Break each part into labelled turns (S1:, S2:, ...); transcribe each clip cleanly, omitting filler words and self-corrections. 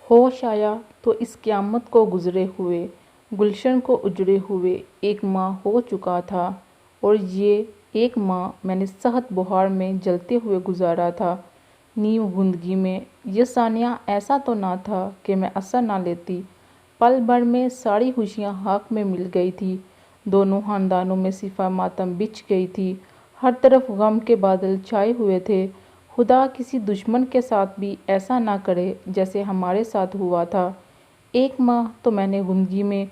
S1: ہوش آیا تو اس قیامت کو گزرے ہوئے، گلشن کو اجڑے ہوئے 1 ماہ ہو چکا تھا، اور یہ 1 ماہ میں نے صحت بہار میں جلتے ہوئے گزارا تھا۔ نیم غندگی میں یہ ثانیہ ایسا تو نہ تھا کہ میں اثر نہ لیتی۔ پل بھر میں ساری خوشیاں خاک میں مل گئی تھی، دونوں خاندانوں میں صفا ماتم بچھ گئی تھی، ہر طرف غم کے بادل چھائے ہوئے تھے۔ خدا کسی دشمن کے ساتھ بھی ایسا نہ کرے جیسے ہمارے ساتھ ہوا تھا۔ 1 ماہ تو میں نے غندگی میں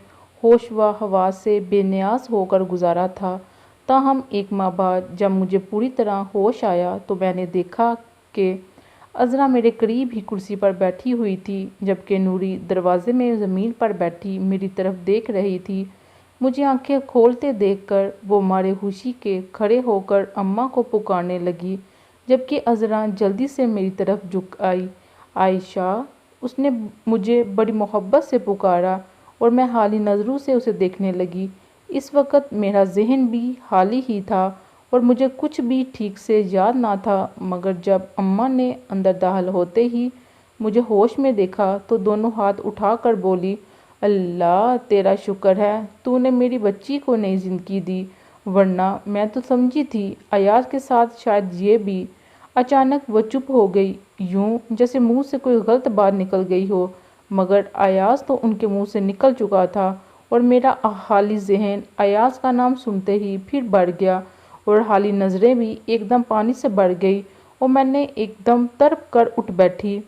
S1: ہوش و حواس سے بے نیاز ہو کر گزارا تھا، تاہم 1 ماہ بعد جب مجھے پوری طرح ہوش آیا تو میں نے دیکھا کہ عذرا میرے قریب ہی کرسی پر بیٹھی ہوئی تھی، جبکہ نوری دروازے میں زمین پر بیٹھی میری طرف دیکھ رہی تھی۔ مجھے آنکھیں کھولتے دیکھ کر وہ مارے خوشی کے کھڑے ہو کر اماں کو پکارنے لگی، جبکہ عذرا جلدی سے میری طرف جھک آئی۔ عائشہ! اس نے مجھے بڑی محبت سے پکارا اور میں حالی نظروں سے اسے دیکھنے لگی۔ اس وقت میرا ذہن بھی حالی ہی تھا اور مجھے کچھ بھی ٹھیک سے یاد نہ تھا، مگر جب اماں نے اندر داخل ہوتے ہی مجھے ہوش میں دیکھا تو دونوں ہاتھ اٹھا کر بولی، اللہ تیرا شکر ہے تو نے میری بچی کو نئی زندگی دی، ورنہ میں تو سمجھی تھی ایاز کے ساتھ شاید یہ بھی۔ اچانک وہ چپ ہو گئی، یوں جیسے منہ سے کوئی غلط بات نکل گئی ہو، مگر ایاز تو ان کے منہ سے نکل چکا تھا، اور میرا حالی ذہن ایاز کا نام سنتے ہی پھر بڑھ گیا اور حالی نظریں بھی ایک دم پانی سے بھر گئی اور میں نے ایک دم تڑپ کر اٹھ بیٹھی۔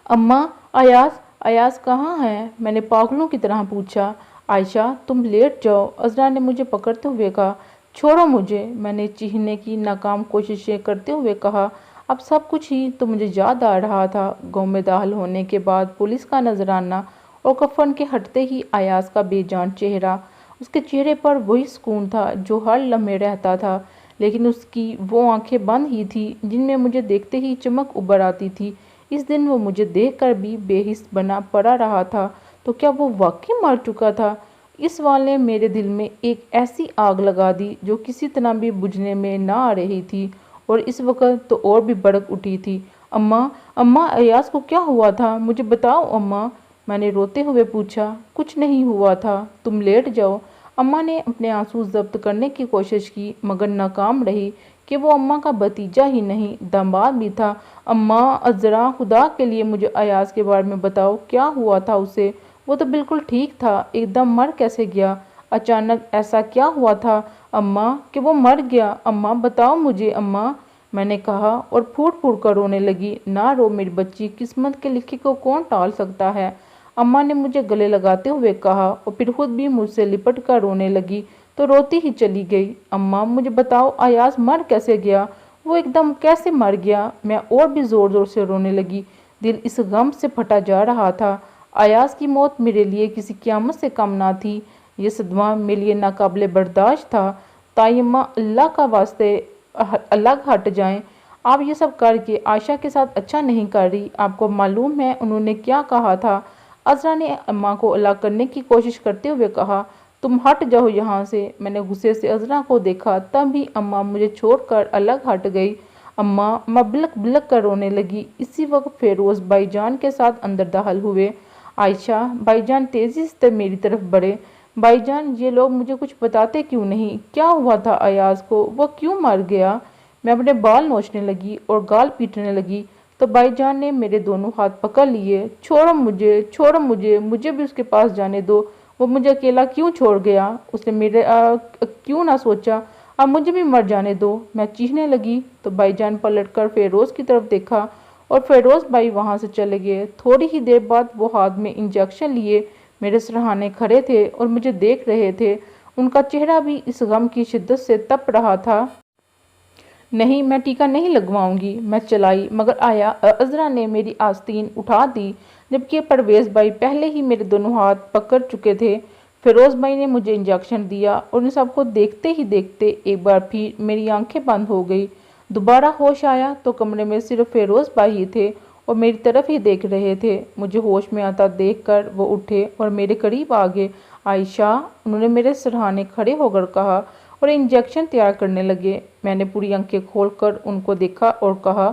S1: اماں! ایاز! ایاز کہاں ہے؟ میں نے پاگلوں کی طرح پوچھا۔ عائشہ تم لیٹ جاؤ، عذرا نے مجھے پکڑتے ہوئے کہا۔ چھوڑو مجھے، میں نے چیخنے کی ناکام کوششیں کرتے ہوئے کہا۔ اب سب کچھ ہی تو مجھے یاد آ رہا تھا۔ گاؤں میں داخل ہونے کے بعد پولیس کا نذرانہ اور کفن کے ہٹتے ہی ایاز کا بے جان چہرہ، اس کے چہرے پر وہی سکون تھا جو ہر لمحے رہتا تھا، لیکن اس کی وہ آنکھیں بند ہی تھیں جن میں مجھے دیکھتے ہی چمک ابھر آتی تھی۔ اس دن وہ مجھے دیکھ کر بھی بے حس بنا پڑا رہا تھا، تو کیا وہ واقعی مر چکا تھا؟ اس سوال نے میرے دل میں ایک ایسی آگ لگا دی جو کسی طرح بھی بجھنے میں نہ آ رہی تھی، اور اس وقت تو اور بھی بھڑک اٹھی تھی۔ اماں! اماں ایاز کو کیا ہوا تھا؟ مجھے بتاؤ اماں! میں نے روتے ہوئے پوچھا۔ کچھ نہیں ہوا تھا، تم لیٹ جاؤ۔ اماں نے اپنے آنسو ضبط کرنے کی کوشش کی، مگر ناکام رہی کہ وہ اماں کا بھتیجا ہی نہیں، داماد بھی تھا۔ اماں! عذرا خدا کے لیے مجھے ایاز کے بارے میں بتاؤ، کیا ہوا تھا اسے؟ وہ تو بالکل ٹھیک تھا، ایک دم مر کیسے گیا؟ اچانک ایسا کیا ہوا تھا اماں کہ وہ مر گیا؟ اماں بتاؤ مجھے اماں! میں نے کہا اور پھوٹ پھوٹ کر رونے لگی۔ نہ رو میری بچی، قسمت کے لکھے کو کون ٹال سکتا ہے؟ اماں نے مجھے گلے لگاتے ہوئے کہا اور پھر خود بھی مجھ سے لپٹ کر رونے لگی تو روتی ہی چلی گئی۔ اماں مجھے بتاؤ ایاز مر کیسے گیا؟ وہ ایک دم کیسے مر گیا؟ میں اور بھی زور زور سے رونے لگی، دل اس غم سے پھٹا جا رہا تھا۔ ایاز کی موت میرے لیے کسی قیامت سے کم نہ تھی، یہ صدمہ میرے لیے ناقابل برداشت تھا۔ تائی اماں اللہ کا واسطے الگ ہٹ جائیں، آپ یہ سب کر کے عائشہ کے ساتھ اچھا نہیں کر رہی۔ آپ کو معلوم ہے انہوں نے کیا کہا تھا؟ عذرا نے اماں کو الگ کرنے کی کوشش کرتے ہوئے کہا۔ تم ہٹ جاؤ یہاں سے۔ میں نے غصے سے عذرا کو دیکھا، تب بھی اماں مجھے چھوڑ کر الگ ہٹ گئی۔ اماں! میں بلک بلک کر رونے لگی۔ اسی وقت فیروز بھائی جان کے ساتھ اندر داخل ہوئے۔ عائشہ! بھائی جان تیزی سے میری طرف بڑھے۔ بھائی جان یہ لوگ مجھے کچھ بتاتے کیوں نہیں؟ کیا ہوا تھا ایاز کو؟ وہ کیوں مر گیا؟ میں اپنے بال نوچنے لگی اور گال پیٹنے لگی تو بھائی جان نے میرے دونوں ہاتھ پکڑ لیے۔ چھوڑو مجھے، چھوڑو مجھے، مجھے بھی اس کے پاس جانے دو۔ وہ مجھے اکیلا کیوں چھوڑ گیا؟ اس نے میرے کیوں نہ سوچا؟ اب مجھے بھی مر جانے دو۔ میں چیخنے لگی تو بھائی جان پلٹ کر فیروز کی طرف دیکھا اور فیروز بھائی وہاں سے چلے گئے۔ تھوڑی ہی دیر بعد وہ ہاتھ میں انجیکشن لیے میرے سرہانے کھڑے تھے اور مجھے دیکھ رہے تھے۔ ان کا چہرہ بھی اس غم کی شدت سے تپ رہا تھا۔ نہیں، میں ٹیکہ نہیں لگواؤں گی، میں چلائی، مگر عذرا نے میری آستین اٹھا دی، جبکہ پرویز بھائی پہلے ہی میرے دونوں ہاتھ پکڑ چکے تھے۔ فیروز بھائی نے مجھے انجیکشن دیا اور ان سب کو دیکھتے ہی دیکھتے ایک بار پھر میری آنکھیں بند ہو گئی۔ دوبارہ ہوش آیا تو کمرے میں صرف فیروز بھائی ہی تھے اور میری طرف ہی دیکھ رہے تھے۔ مجھے ہوش میں آتا دیکھ کر وہ اٹھے اور میرے قریب آ گئے۔ عائشہ! انہوں نے میرے سرہانے کھڑے ہو کر کہا اور انجیکشن تیار کرنے لگے۔ میں نے پوری آنکھیں کھول کر ان کو دیکھا اور کہا،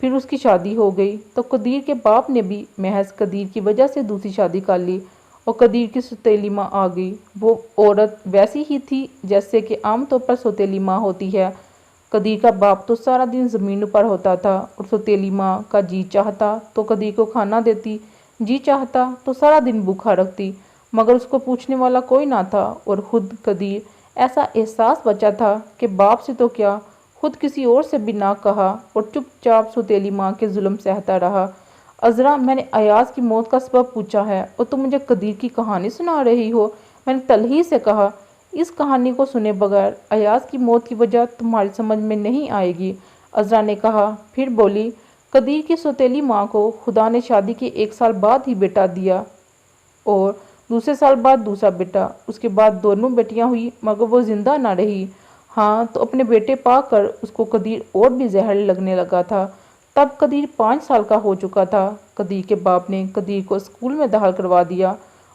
S1: پھر اس کی شادی ہو گئی تو قدیر کے باپ نے بھی محض قدیر کی وجہ سے دوسری شادی کر لی اور قدیر کی سوتیلی ماں آ گئی۔ وہ عورت ویسی ہی تھی جیسے کہ عام طور پر سوتیلی ماں ہوتی ہے۔ قدیر کا باپ تو سارا دن زمینوں پر ہوتا تھا اور سوتیلی ماں کا جی چاہتا تو قدیر کو کھانا دیتی، جی چاہتا تو سارا دن بھوکا رکھتی، مگر اس کو پوچھنے والا کوئی نہ تھا۔ اور خود قدیر ایسا احساس بچا تھا کہ باپ سے تو کیا، خود کسی اور سے بھی نہ کہا اور چپ چاپ سوتیلی ماں کے ظلم سہتا رہا۔ عذرا، میں نے ایاز کی موت کا سبب پوچھا ہے اور تم مجھے قدیر کی کہانی سنا رہی ہو؟ میں نے تلخی سے کہا۔ اس کہانی کو سنے بغیر ایاز کی موت کی وجہ تمہاری سمجھ میں نہیں آئے گی، عذرا نے کہا۔ پھر بولی، قدیر کی سوتیلی ماں کو خدا نے شادی کے 1 سال بعد ہی بیٹا دیا اور دوسرے سال بعد دوسرا بیٹا، اس کے بعد دونوں بیٹیاں ہوئی مگر وہ زندہ نہ رہی۔ ہاں تو اپنے بیٹے پا کر اس کو قدیر اور بھی زہر لگنے لگا تھا۔ تب قدیر 5 سال کا ہو چکا تھا۔ قدیر کے باپ نے قدیر کو اسکول میں داخل کروا دیا۔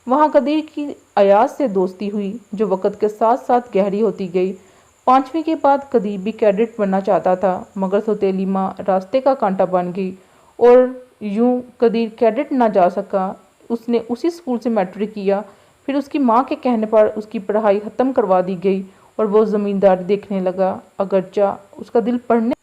S1: وہاں قدیر کی ایاز سے دوستی ہوئی جو وقت کے ساتھ ساتھ گہری ہوتی گئی۔ 5ویں کے بعد قدیر بھی کیڈٹ بننا چاہتا تھا مگر سوتیلی ماں راستے کا کانٹا بن گئی اور یوں قدیر کیڈٹ نہ جا سکا۔ اس نے اسی اسکول سے میٹرک کیا، پھر اس کی ماں کے کہنے پر اس کی پڑھائی ختم کروا دی گئی اور وہ زمینداری دیکھنے لگا۔ اگرچہ اس کا دل پڑھنے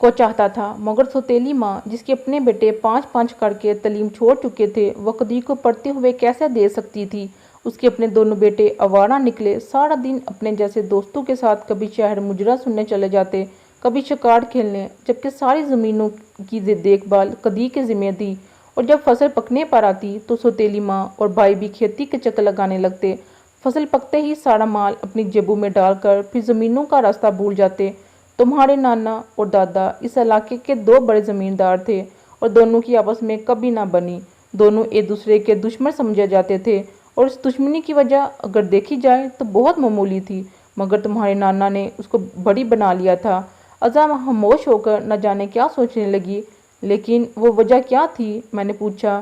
S1: کو چاہتا تھا مگر سوتیلی ماں جس کے اپنے بیٹے 5 کر کے تعلیم چھوڑ چکے تھے، وہ قدیر کو پڑھتے ہوئے کیسے دے سکتی تھی؟ اس کے اپنے دونوں بیٹے آوارہ نکلے، سارا دن اپنے جیسے دوستوں کے ساتھ کبھی شہر مجرا سننے چلے جاتے، کبھی شکار کھیلنے، جبکہ ساری زمینوں کی دیکھ بھال قدیر کے ذمہ تھی۔ اور جب فصل پکنے پر آتی تو سوتیلی ماں اور بھائی بھی کھیتی کے چکر لگانے لگتے۔ فصل پکتے ہی سارا مال اپنی جیبوں میں ڈال کر پھر زمینوں کا راستہ بھول جاتے۔ تمہارے نانا اور دادا اس علاقے کے 2 بڑے زمیندار تھے اور دونوں کی آپس میں کبھی نہ بنی، دونوں ایک دوسرے کے دشمن سمجھے جاتے تھے اور اس دشمنی کی وجہ اگر دیکھی جائے تو بہت معمولی تھی، مگر تمہارے نانا نے اس کو بڑی بنا لیا تھا۔ عذرا خاموش ہو کر نہ جانے کیا سوچنے لگی۔ لیکن وہ وجہ کیا تھی؟ میں نے پوچھا۔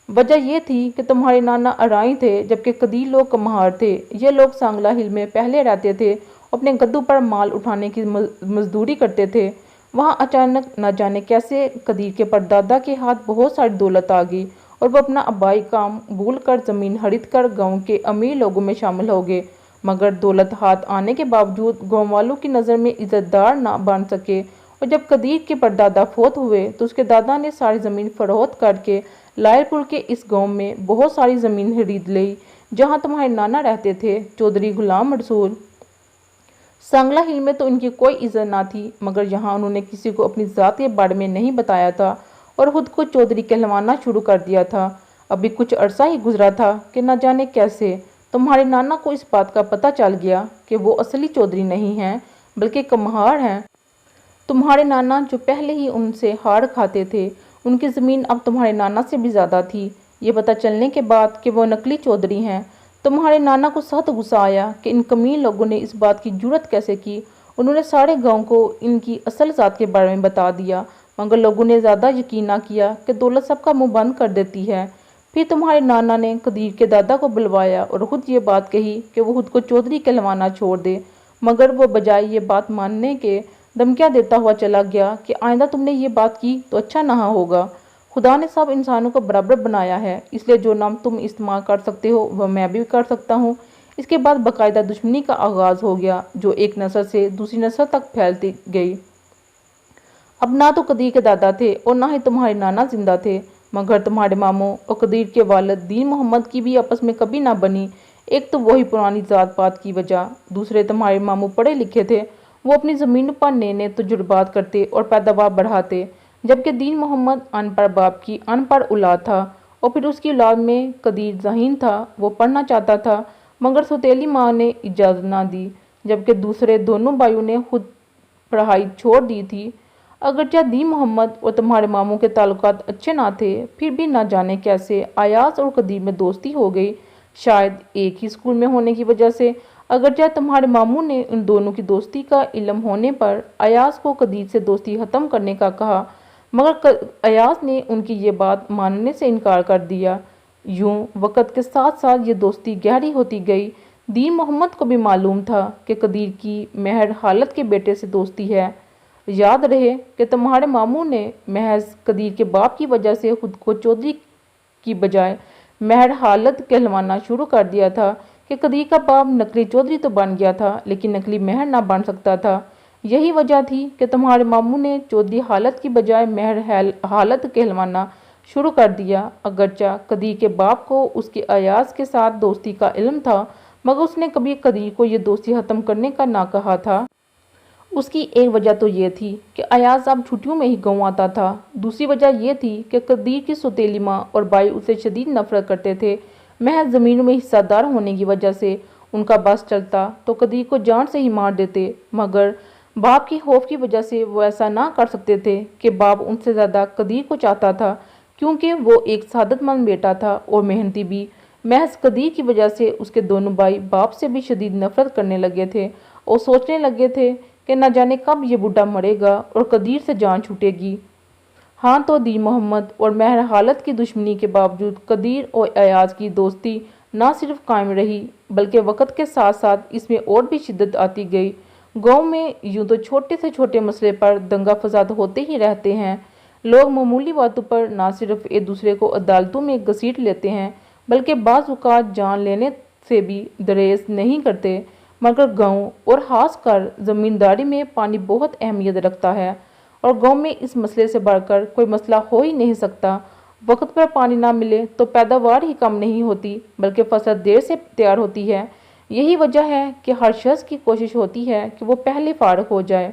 S1: وجہ یہ تھی کہ تمہارے نانا ارائی تھے جبکہ قدیر لوگ کمہار تھے۔ یہ لوگ سانگلا ہل میں پہلے رہتے تھے، اپنے گدھوں پر مال اٹھانے کی مزدوری کرتے تھے۔ وہاں اچانک نہ جانے کیسے قدیر کے پردادا کے ہاتھ بہت ساری دولت آ گئی اور وہ اپنا آبائی کام بھول کر زمین خرید کر گاؤں کے امیر لوگوں میں شامل ہو گئے، مگر دولت ہاتھ آنے کے باوجود گاؤں والوں کی نظر میں عزت دار نہ بن سکے۔ اور جب قدیر کے پردادا فوت ہوئے تو اس کے دادا نے ساری زمین فروخت کر کے لائر پور کے اس گاؤں میں بہت ساری زمین خرید لی جہاں تمہارے نانا رہتے تھے، چودھری غلام رسول۔ سانگلا ہل میں تو ان کی کوئی عزت نہ تھی مگر یہاں انہوں نے کسی کو اپنی ذات کے بارے میں نہیں بتایا تھا اور خود کو چودھری کہلوانا شروع کر دیا تھا۔ ابھی کچھ عرصہ ہی گزرا تھا کہ نہ جانے کیسے تمہارے نانا کو اس بات کا پتہ چل گیا کہ وہ اصلی چودھری نہیں ہیں بلکہ کمہار ہیں۔ تمہارے نانا جو پہلے ہی ان سے ہار کھاتے تھے، ان کی زمین اب تمہارے نانا سے بھی زیادہ تھی۔ یہ پتہ چلنے کے بعد کہ وہ نقلی چودھری ہیں، تمہارے نانا کو سخت غصہ آیا کہ ان کمین لوگوں نے اس بات کی جرات کیسے کی۔ انہوں نے سارے گاؤں کو ان کی اصل ذات کے بارے میں بتا دیا مگر لوگوں نے زیادہ یقین نہ کیا کہ دولت سب کا منہ بند کر دیتی ہے۔ پھر تمہارے نانا نے قدیر کے دادا کو بلوایا اور خود یہ بات کہی کہ وہ خود کو چودھری کہلوانا چھوڑ دے، مگر وہ بجائے یہ بات ماننے کے دھمکیاں دیتا ہوا چلا گیا کہ آئندہ تم نے یہ بات کی تو اچھا نہ ہوگا۔ خدا نے سب انسانوں کو برابر بنایا ہے، اس لیے جو نام تم استعمال کر سکتے ہو وہ میں بھی کر سکتا ہوں۔ اس کے بعد باقاعدہ دشمنی کا آغاز ہو گیا جو ایک نسل سے دوسری نسل تک پھیلتی گئی۔ اب نہ تو قدیر کے دادا تھے اور نہ ہی تمہارے نانا زندہ تھے، مگر تمہارے ماموں اور قدیر کے والد دین محمد کی بھی آپس میں کبھی نہ بنی۔ ایک تو وہی پرانی ذات پات کی وجہ، دوسرے تمہارے ماموں پڑھے لکھے تھے، وہ اپنی زمینوں پر نئے نئے تجربات کرتے اور پیداوار بڑھاتے، جبکہ دین محمد ان پڑھ باپ کی ان پڑھ اولاد تھا اور پھر اس کی اولاد میں قدیر ذہین تھا، وہ پڑھنا چاہتا تھا مگر سوتیلی ماں نے اجازت نہ دی، جبکہ دوسرے دونوں بھائیوں نے خود پڑھائی چھوڑ دی تھی۔ اگرچہ دین محمد اور تمہارے ماموں کے تعلقات اچھے نہ تھے، پھر بھی نہ جانے کیسے ایاز اور قدیر میں دوستی ہو گئی، شاید ایک ہی اسکول میں ہونے کی وجہ سے۔ اگرچہ تمہارے ماموں نے ان دونوں کی دوستی کا علم ہونے پر ایاز کو قدیر سے دوستی ختم کرنے کا کہا مگر ایاز نے ان کی یہ بات ماننے سے انکار کر دیا۔ یوں وقت کے ساتھ ساتھ یہ دوستی گہری ہوتی گئی۔ دین محمد کو بھی معلوم تھا کہ قدیر کی مہر حالت کے بیٹے سے دوستی ہے، یاد رہے کہ تمہارے ماموں نے محض قدیر کے باپ کی وجہ سے خود کو چودھری کی بجائے مہر حالت کہلوانا شروع کر دیا تھا کہ قدیر کا باپ نقلی چودھری تو بن گیا تھا لیکن نقلی مہر نہ بن سکتا تھا۔ یہی وجہ تھی کہ تمہارے ماموں نے چودھری حالت کی بجائے مہر حالت کہلوانا شروع کر دیا۔ اگرچہ قدیر کے باپ کو اس کے ایاز کے ساتھ دوستی کا علم تھا مگر اس نے کبھی قدیر کو یہ دوستی ختم کرنے کا نہ کہا تھا۔ اس کی ایک وجہ تو یہ تھی کہ ایاز اب چھٹیوں میں ہی گاؤں آتا تھا، دوسری وجہ یہ تھی کہ قدیر کی سوتیلی ماں اور بھائی اسے شدید نفرت کرتے تھے۔ محض زمینوں میں حصہ دار ہونے کی وجہ سے ان کا بس چلتا تو قدیر کو جان سے ہی مار دیتے، مگر باپ کی خوف کی وجہ سے وہ ایسا نہ کر سکتے تھے کہ باپ ان سے زیادہ قدیر کو چاہتا تھا کیونکہ وہ ایک سعادت مند بیٹا تھا اور محنتی بھی۔ محض قدیر کی وجہ سے اس کے دونوں بھائی باپ سے بھی شدید نفرت کرنے لگے تھے اور سوچنے لگے تھے کہ نہ جانے کب یہ بوڑھا مرے گا اور قدیر سے جان چھوٹے گی۔ ہاں تو دین محمد اور مہر حالت کی دشمنی کے باوجود قدیر اور ایاز کی دوستی نہ صرف قائم رہی بلکہ وقت کے ساتھ ساتھ اس میں اور بھی شدت آتی گئی۔ گاؤں میں یوں تو چھوٹے سے چھوٹے مسئلے پر دنگا فساد ہوتے ہی رہتے ہیں، لوگ معمولی باتوں پر نہ صرف ایک دوسرے کو عدالتوں میں گھسیٹ لیتے ہیں بلکہ بعض اوقات جان لینے سے بھی گریز نہیں کرتے، مگر گاؤں اور خاص کر زمینداری میں پانی بہت اہمیت رکھتا ہے اور گاؤں میں اس مسئلے سے بڑھ کر کوئی مسئلہ ہو ہی نہیں سکتا۔ وقت پر پانی نہ ملے تو پیداوار ہی کم نہیں ہوتی بلکہ فصل دیر سے تیار ہوتی ہے۔ یہی وجہ ہے کہ ہر شخص کی کوشش ہوتی ہے کہ وہ پہلے فارغ ہو جائے۔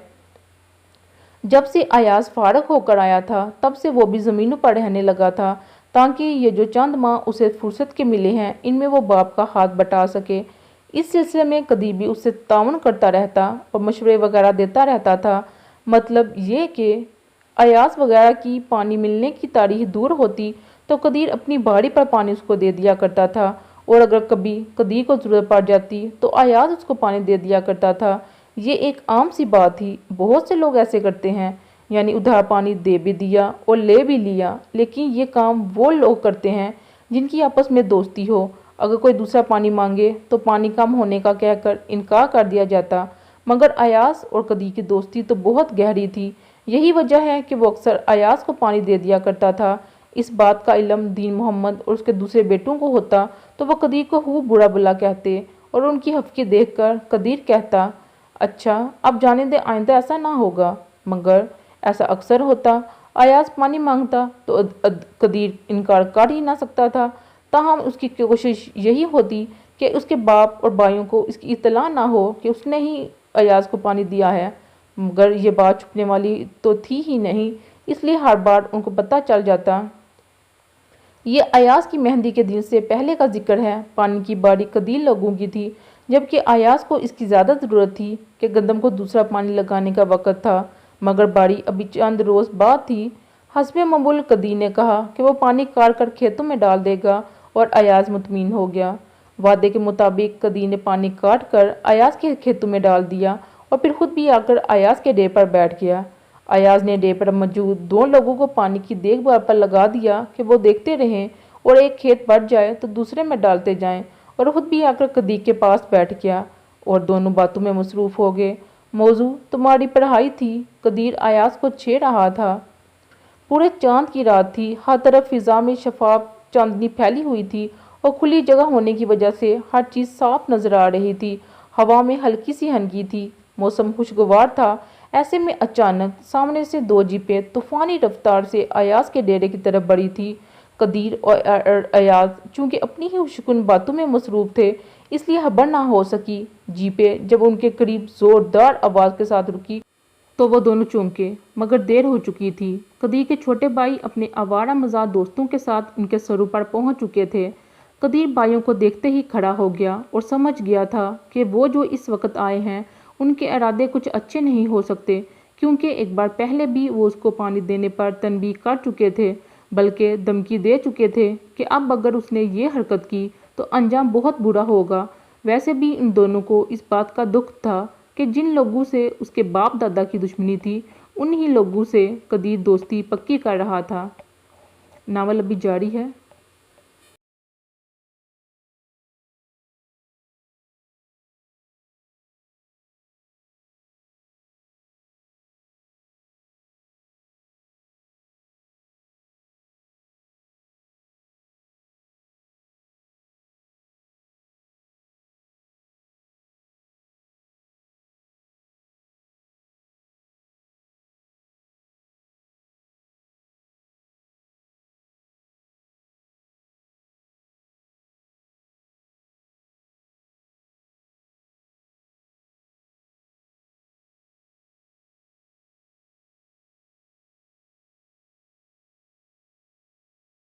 S1: جب سے ایاز فارغ ہو کر آیا تھا تب سے وہ بھی زمینوں پر رہنے لگا تھا تاکہ یہ جو چند ماہ اسے فرصت کے ملے ہیں ان میں وہ باپ کا ہاتھ بٹا سکے۔ اس سلسلے میں قدیر بھی اس سے تعاون کرتا رہتا اور مشورے وغیرہ دیتا رہتا تھا۔ مطلب یہ کہ ایاز وغیرہ کی پانی ملنے کی تاریخ دور ہوتی تو قدیر اپنی باری پر پانی اس کو دے دیا کرتا تھا اور اگر کبھی قدیر کو ضرورت پڑ جاتی تو ایاز اس کو پانی دے دیا کرتا تھا۔ یہ ایک عام سی بات تھی، بہت سے لوگ ایسے کرتے ہیں، یعنی ادھار پانی دے بھی دیا اور لے بھی لیا، لیکن یہ کام وہ لوگ کرتے ہیں جن کی آپس میں دوستی ہو۔ اگر کوئی دوسرا پانی مانگے تو پانی کم ہونے کا کہہ کر انکار کر دیا جاتا، مگر ایاز اور قدیر کی دوستی تو بہت گہری تھی۔ یہی وجہ ہے کہ وہ اکثر ایاز کو پانی دے دیا کرتا تھا۔ اس بات کا علم دین محمد اور اس کے دوسرے بیٹوں کو ہوتا تو وہ قدیر کو خوب برا بھلا کہتے اور ان کی حفقی دیکھ کر قدیر کہتا، اچھا اب جانے دے، آئندہ ایسا نہ ہوگا، مگر ایسا اکثر ہوتا۔ ایاز پانی مانگتا تو قدیر انکار کر ہی نہ سکتا تھا، تاہم اس کی کوشش یہی ہوتی کہ اس کے باپ اور بھائیوں کو اس کی اطلاع نہ ہو کہ اس نے ہی ایاز کو پانی دیا ہے، مگر یہ بات چھپنے والی تو تھی ہی نہیں، اس لیے ہر بار ان کو پتہ چل جاتا۔ یہ ایاز کی مہندی کے دن سے پہلے کا ذکر ہے۔ پانی کی باری قدیر لوگوں کی تھی جبکہ ایاز کو اس کی زیادہ ضرورت تھی کہ گندم کو دوسرا پانی لگانے کا وقت تھا، مگر باری ابھی چند روز بعد تھی۔ حسب معمول قدیر نے کہا کہ وہ پانی کاٹ کر کھیتوں میں ڈال دے گا اور ایاز مطمئن ہو گیا۔ وعدے کے مطابق قدیر نے پانی کاٹ کر ایاز کے کھیتوں میں ڈال دیا اور پھر خود بھی آ کر ایاز کے ڈیر پر بیٹھ گیا۔ ایاز نے ڈیر پر موجود دو لوگوں کو پانی کی دیکھ بھال پر لگا دیا کہ وہ دیکھتے رہیں اور ایک کھیت بھر جائے تو دوسرے میں ڈالتے جائیں، اور خود بھی آ کر قدیر کے پاس بیٹھ گیا اور دونوں باتوں میں مصروف ہو گئے۔ موضوع تمہاری پڑھائی تھی۔ قدیر ایاز کو چھیڑ رہا تھا۔ پورے چاند کی رات تھی، ہر طرف فضا میں شفاف چاندنی پھیلی ہوئی تھی اور کھلی جگہ ہونے کی وجہ سے ہر چیز صاف نظر آ رہی تھی۔ ہوا میں ہلکی سی ہنگی تھی، موسم خوشگوار تھا۔ ایسے میں اچانک سامنے سے دو جیپیں طوفانی رفتار سے ایاز کے ڈیرے کی طرف بڑھی تھی۔ قدیر اور ایاز چونکہ اپنی ہی شکن باتوں میں مصروف تھے اس لیے خبر نہ ہو سکی۔ جیپیں جب ان کے قریب زوردار آواز کے ساتھ رکی تو وہ دونوں چونکے، مگر دیر ہو چکی تھی۔ قدیر کے چھوٹے بھائی اپنے آوارہ مزاح دوستوں کے ساتھ ان کے سروں پر پہنچ چکے تھے۔ قدیر بھائیوں کو دیکھتے ہی کھڑا ہو گیا اور سمجھ گیا تھا کہ وہ جو اس وقت آئے ہیں ان کے ارادے کچھ اچھے نہیں ہو سکتے، کیونکہ ایک بار پہلے بھی وہ اس کو پانی دینے پر تنبیہ کر چکے تھے، بلکہ دھمکی دے چکے تھے کہ اب اگر اس نے یہ حرکت کی تو انجام بہت برا ہوگا۔ ویسے بھی ان دونوں کو اس بات کا دکھ تھا کہ جن لوگوں سے اس کے باپ دادا کی دشمنی تھی انہی لوگوں سے قدیر دوستی پکی کر رہا تھا۔ ناول ابھی جاری ہے۔